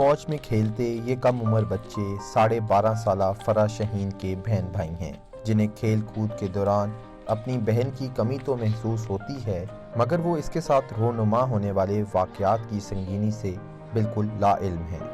موج میں کھیلتے یہ کم عمر بچے 12.5 سالہ فرح شہین کے بہن بھائی ہیں، جنہیں کھیل کود کے دوران اپنی بہن کی کمی تو محسوس ہوتی ہے، مگر وہ اس کے ساتھ رونما ہونے والے واقعات کی سنگینی سے بالکل لا علم ہیں۔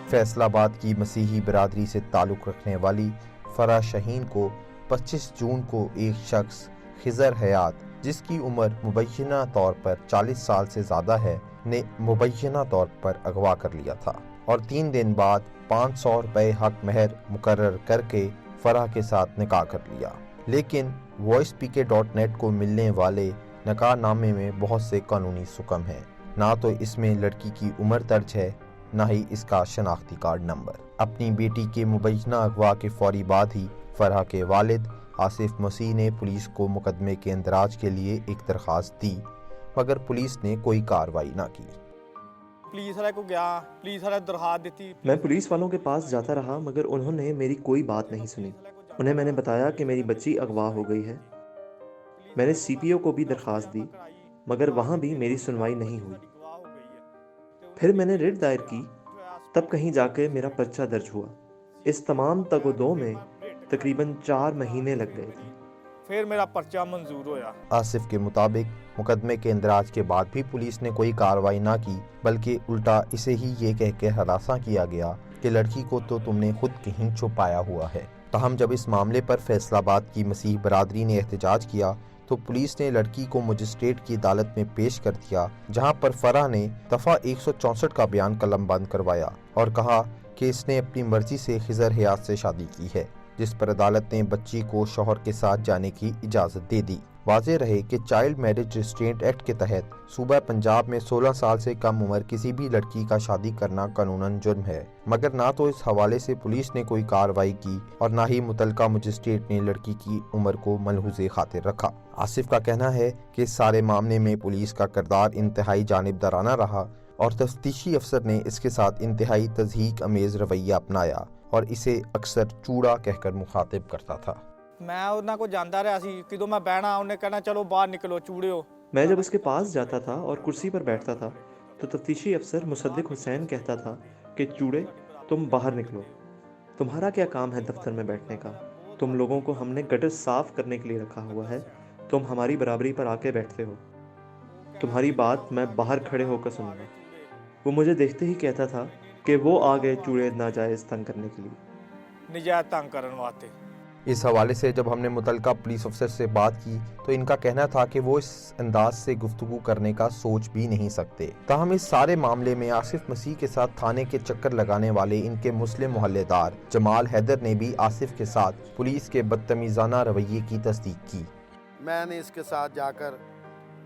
فیصل آباد کی مسیحی برادری سے تعلق رکھنے والی فرح شہین کو 25 جون کو ایک شخص خضر حیات، جس کی عمر مبینہ طور پر 40 سال سے زیادہ ہے، نے مبینہ طور پر اغوا کر لیا تھا اور 3 دن بعد 500 روپے حق مہر مقرر کر کے فرح کے ساتھ نکاح کر لیا۔ لیکن voicepk.net کو ملنے والے نکاح نامے میں بہت سے قانونی سکم ہیں، نہ تو اس میں لڑکی کی عمر درج ہے، نہ ہی اس کا شناختی کارڈ نمبر۔ اپنی بیٹی کے مبینہ اغوا کے فوری بعد ہی فرح کے والد آصف مسیح نے پولیس کو مقدمے کے اندراج کے لیے ایک درخواست دی، مگر پولیس نے کوئی کارروائی نہ کی۔ پولیس والے کو گیا، پولیس والے درخواست دیتی۔ میں پولیس والوں کے پاس جاتا رہا مگر انہوں نے میری کوئی بات نہیں سنی۔ انہیں میں نے بتایا کہ میری بچی اغوا ہو گئی ہے۔ میں نے CPO کو بھی درخواست دی مگر وہاں بھی میری سنوائی نہیں ہوئی۔ پھر میں نے ریٹ دائر کی، تب کہیں جا کے میرا پرچہ درج ہوا۔ اس تمام تگ و دو میں تقریباً 4 مہینے لگ گئے تھے۔ پھر میرا پرچہ منظور ہویا۔ آصف کے مطابق مقدمے کے اندراج کے بعد بھی پولیس نے کوئی کارروائی نہ کی، بلکہ الٹا اسے ہی یہ کہہ کے ہراساں کیا گیا کہ لڑکی کو تو تم نے خود کہیں چھپایا ہوا ہے۔ تاہم جب اس معاملے پر فیصل آباد کی مسیح برادری نے احتجاج کیا تو پولیس نے لڑکی کو مجسٹریٹ کی عدالت میں پیش کر دیا، جہاں پر فرح نے دفعہ 164 کا بیان قلم بند کروایا اور کہا کہ اس نے اپنی مرضی سے خضر حیات سے شادی کی ہے، جس پر عدالت نے بچی کو شوہر کے ساتھ جانے کی اجازت دے دی۔ واضح رہے کہ چائلڈ میرج ریسٹرینٹ ایکٹ کے تحت صوبہ پنجاب میں 16 سال سے کم عمر کسی بھی لڑکی کا شادی کرنا قانوناً جرم ہے، مگر نہ تو اس حوالے سے پولیس نے کوئی کارروائی کی اور نہ ہی متعلقہ مجسٹریٹ نے لڑکی کی عمر کو ملحوظ خاطر رکھا۔ آصف کا کہنا ہے کہ اس سارے معاملے میں پولیس کا کردار انتہائی جانبدارانہ رہا اور تفتیشی افسر نے اس کے ساتھ انتہائی تضحیک امیز رویہ اپنایا اور اسے اکثر چوڑا کہہ کر مخاطب کرتا تھا۔ میں انہاں کو جاندا رہا سی، کدوں میں بہنا انہیں کہنا چلو باہر نکلو چوڑیو۔ میں جب اس کے پاس جاتا تھا اور کرسی پر بیٹھتا تھا تو تفتیشی افسر مصدق حسین کہتا تھا کہ چوڑے تم باہر نکلو، تمہارا کیا کام ہے دفتر میں بیٹھنے کا؟ تم لوگوں کو ہم نے گٹر صاف کرنے کے لیے رکھا ہوا ہے، تم ہماری برابری پر آ کے بیٹھتے ہو، تمہاری بات میں باہر کھڑے ہو کر سنوں گا۔ وہ مجھے دیکھتے ہی کہتا تھا کہ وہ آگے چوڑے ناجائز تنگ کرنے کے لیے، نجائز تنگ کرن واسطے۔ اس حوالے سے جب ہم نے متعلقہ پولیس افسر سے بات کی تو ان کا کہنا تھا کہ وہ اس انداز سے گفتگو کرنے کا سوچ بھی نہیں سکتے۔ تاہم اس سارے معاملے میں آصف مسیح کے ساتھ تھانے کے چکر لگانے والے ان کے مسلم محلے دار جمال حیدر نے بھی آصف کے ساتھ پولیس کے بدتمیزانہ رویے کی تصدیق کی۔ میں نے اس کے ساتھ جا کر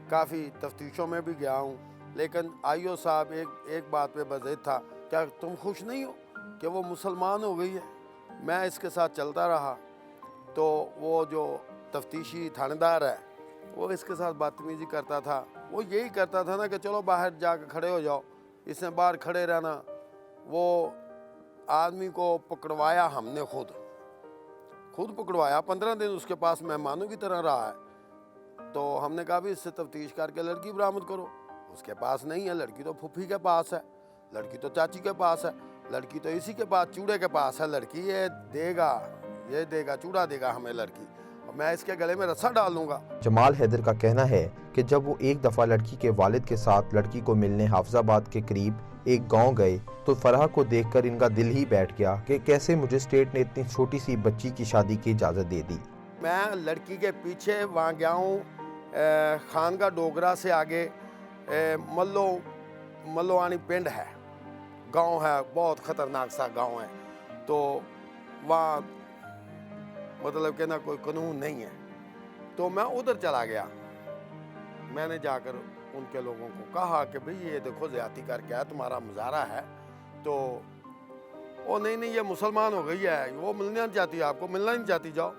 کافی تفتیشوں میں بھی گیا ہوں، لیکن IO صاحب ایک بات پہ بضد تھا، کیا تم خوش نہیں ہو کہ وہ مسلمان ہو گئی ہے؟ میں اس کے ساتھ چلتا رہا تو وہ جو تفتیشی تھانے دار ہے وہ اس کے ساتھ بدتمیزی کرتا تھا۔ وہ یہی کرتا تھا نا کہ چلو باہر جا کے کھڑے ہو جاؤ، اس نے باہر کھڑے رہنا۔ وہ آدمی کو پکڑوایا ہم نے خود پکڑوایا، 15 دن اس کے پاس مہمانوں کی طرح رہا ہے۔ تو ہم نے کہا بھی اس سے تفتیش کر کے لڑکی برآمد کرو۔ اس کے پاس نہیں ہے، لڑکی تو پھوپھی کے پاس ہے، لڑکی تو چاچی کے پاس ہے، لڑکی تو اسی کے پاس چوڑے کے پاس ہے۔ لڑکی یہ دے گا چوڑا دے گا ہمیں لڑکی، اور میں اس کے گلے میں رسا ڈالوں گا۔ جمال حیدر کا کہنا ہے کہ جب وہ ایک دفعہ لڑکی کے والد کے ساتھ لڑکی کو ملنے حافظ آباد کے قریب ایک گاؤں گئے تو فرح کو دیکھ کر ان کا دل ہی بیٹھ گیا کہ کیسے مجسٹریٹ نے اتنی چھوٹی سی بچی کی شادی کی اجازت دے دی۔ میں لڑکی کے پیچھے وہاں گیا ہوں، خانگاہ ڈوگرا سے آگے ملوانی پنڈ ہے، گاؤں ہے، بہت خطرناک سا گاؤں ہے۔ تو وہاں مطلب کہ نا کوئی قانون نہیں ہے، تو میں ادھر چلا گیا۔ میں نے جا کر ان کے لوگوں کو کہا کہ بھئی یہ دیکھو زیادتی کر کے تمہارا مظاہرہ ہے، تو وہ نہیں یہ مسلمان ہو گئی ہے، وہ ملنا نہیں چاہتی، آپ کو ملنا نہیں چاہتی، جاؤ۔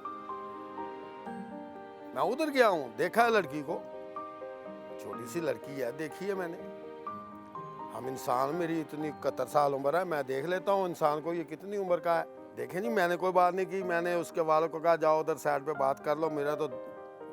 میں ادھر گیا ہوں، دیکھا ہے لڑکی کو، چھوٹی سی لڑکی ہے، دیکھی ہے میں نے۔ ہم انسان، میری اتنی 71 سال عمر ہے، میں دیکھ لیتا ہوں انسان کو یہ کتنی عمر کا ہے۔ دیکھیں جی، میں نے کوئی بات نہیں کی، میں نے اس کے والوں کو کہا جاؤ ادھر سائڈ پہ بات کر لو، میرا تو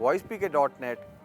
voicepk.net,